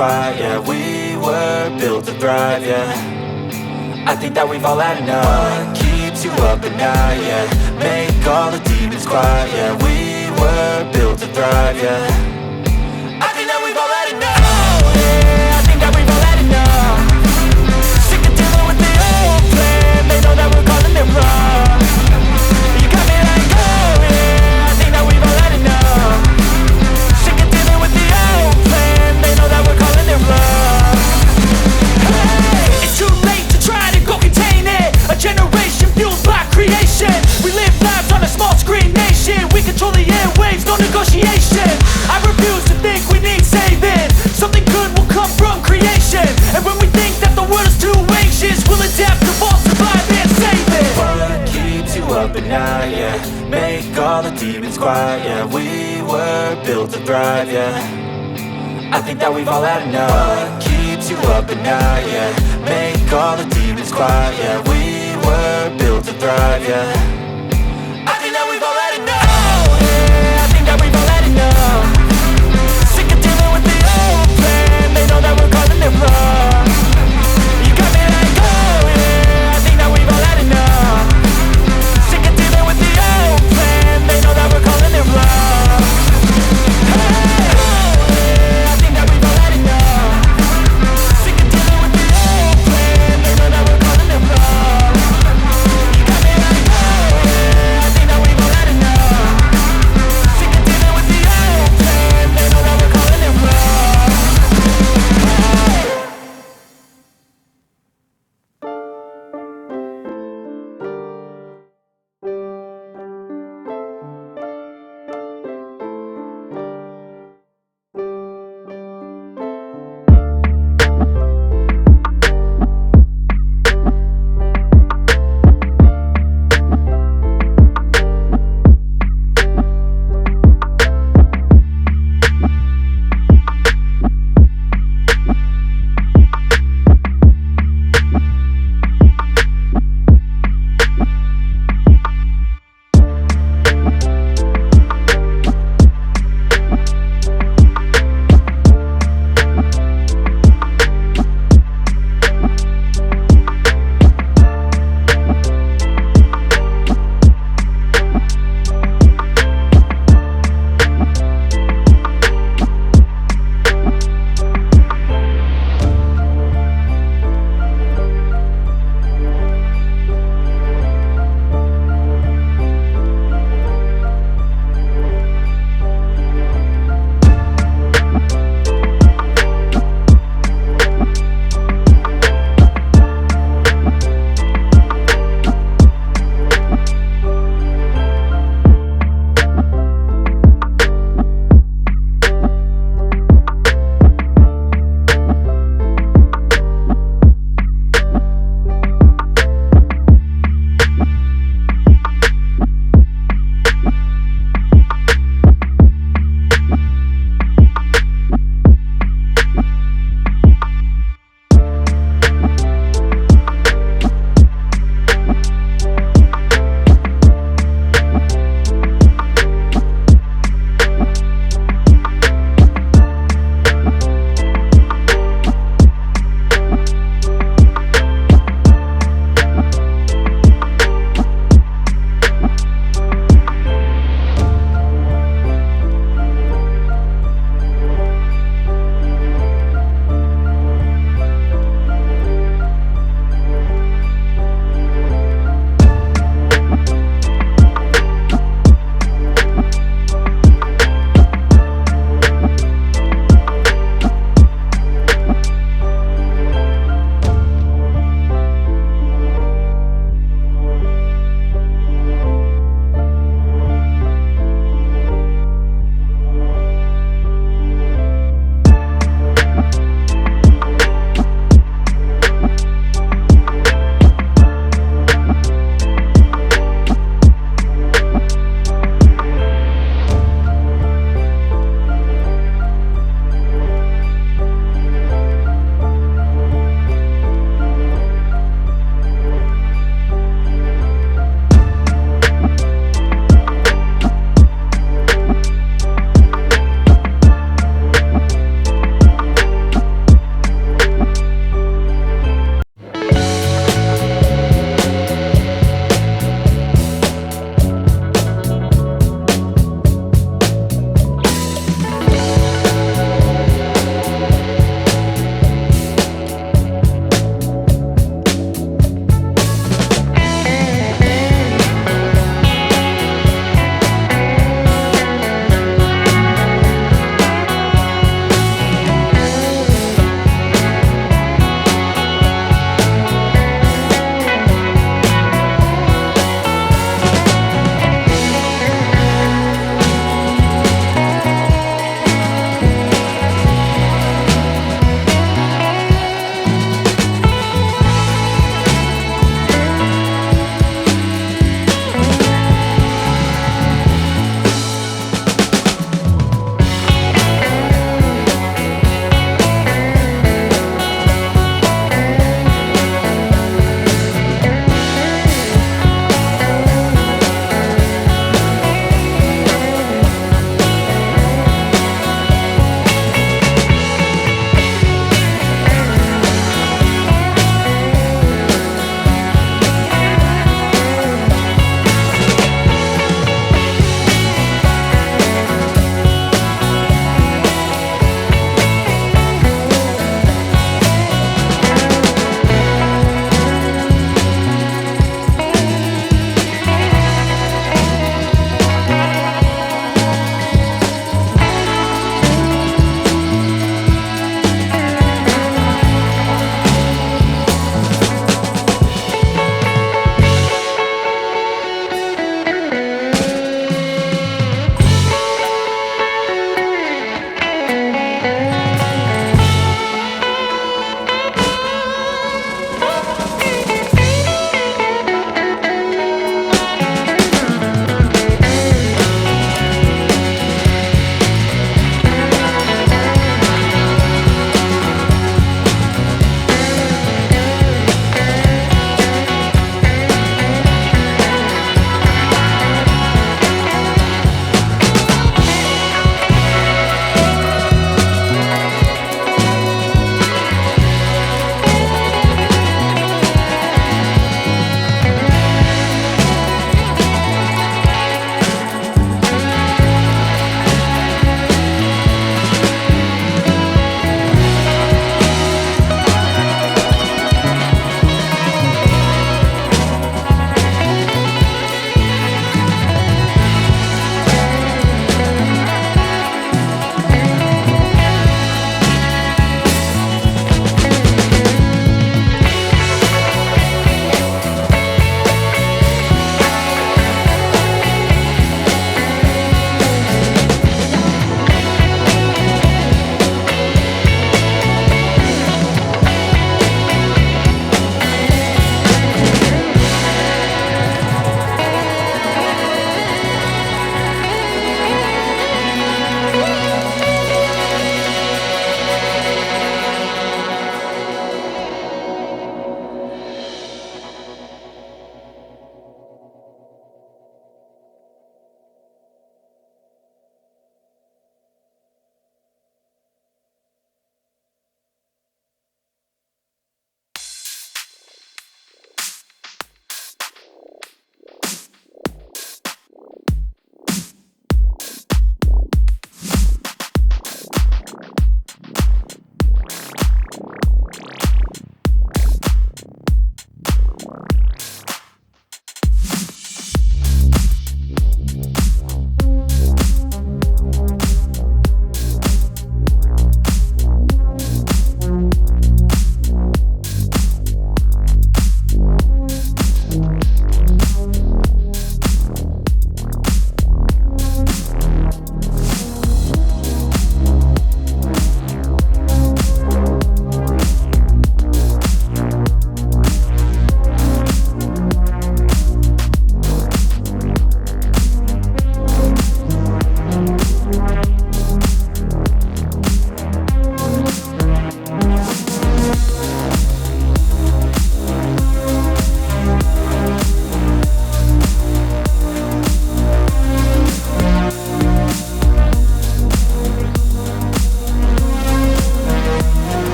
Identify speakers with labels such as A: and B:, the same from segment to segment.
A: quiet, yeah. We were built to thrive, yeah. I think that we've all had enough. What keeps you up at night, yeah. Make all the demons quiet, yeah. We were built to thrive, yeah. I think that we've all had enough. Oh, yeah, I think that we've all had enough. Sick of dealing with the old plan. They know that we're calling it wrong. You got me like, oh yeah, I think that we've all had enough. Sick of dealing with the old plan. They know that we're calling it wrong. Hey, it's too late to try to go contain it. A generation fueled by creation. We live lives on a small screen nation. We control the airwaves, no negotiation. I refuse to think we need saving. Something good will come from creation. And when we think that the world is too anxious, we'll adapt, evolve, survive and save it. What keeps you up at night, yeah. Make all the demons quiet, yeah. We were built to thrive, yeah. I think that we've all had enough. What keeps you up at night, yeah. Make all the demons quiet, yeah. We were built to thrive, yeah. I think that we've all had enough. Oh yeah, I think that we've all had enough. Sick of dealing with the old plan. They know that we're calling it wrong. You got me like, oh yeah, I think that we've all had enough. Sick of dealing with the old plan. They know that we're calling it wrong. Hey, oh yeah, I think that we've all had enough. Sick of dealing with the old plan. They know that we're calling it wrong. You got me like, oh yeah.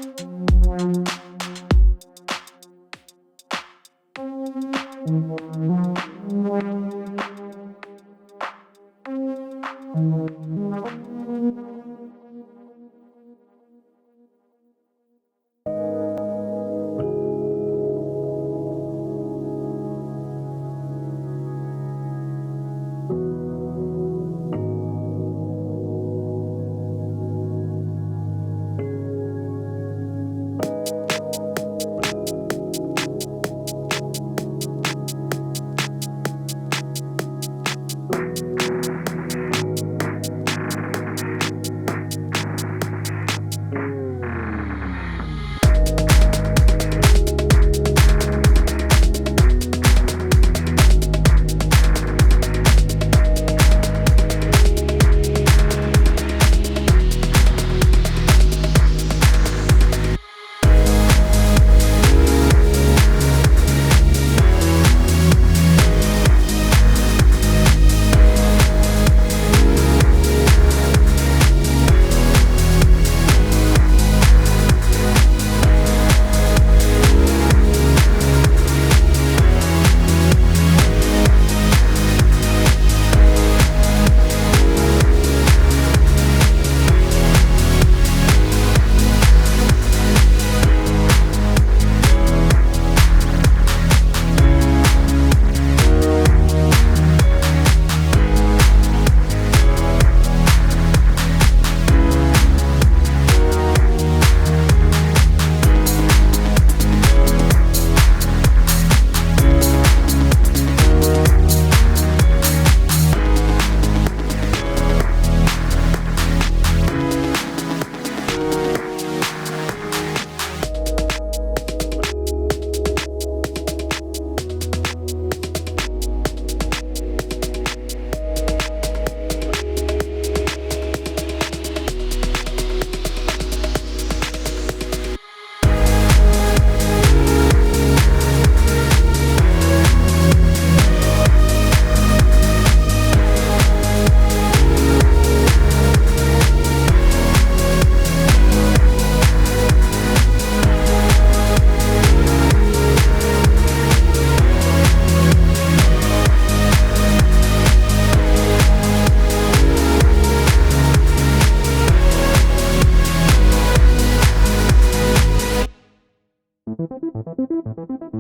B: Thank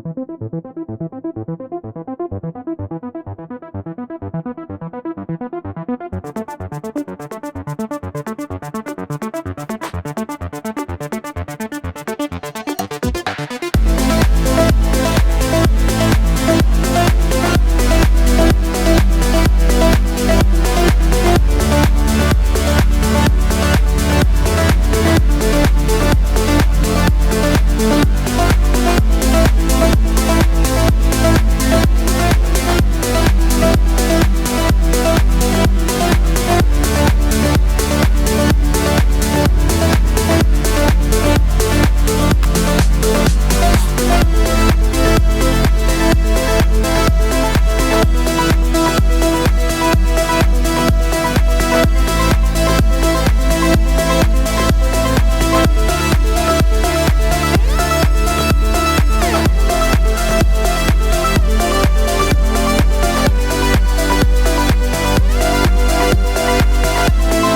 B: you.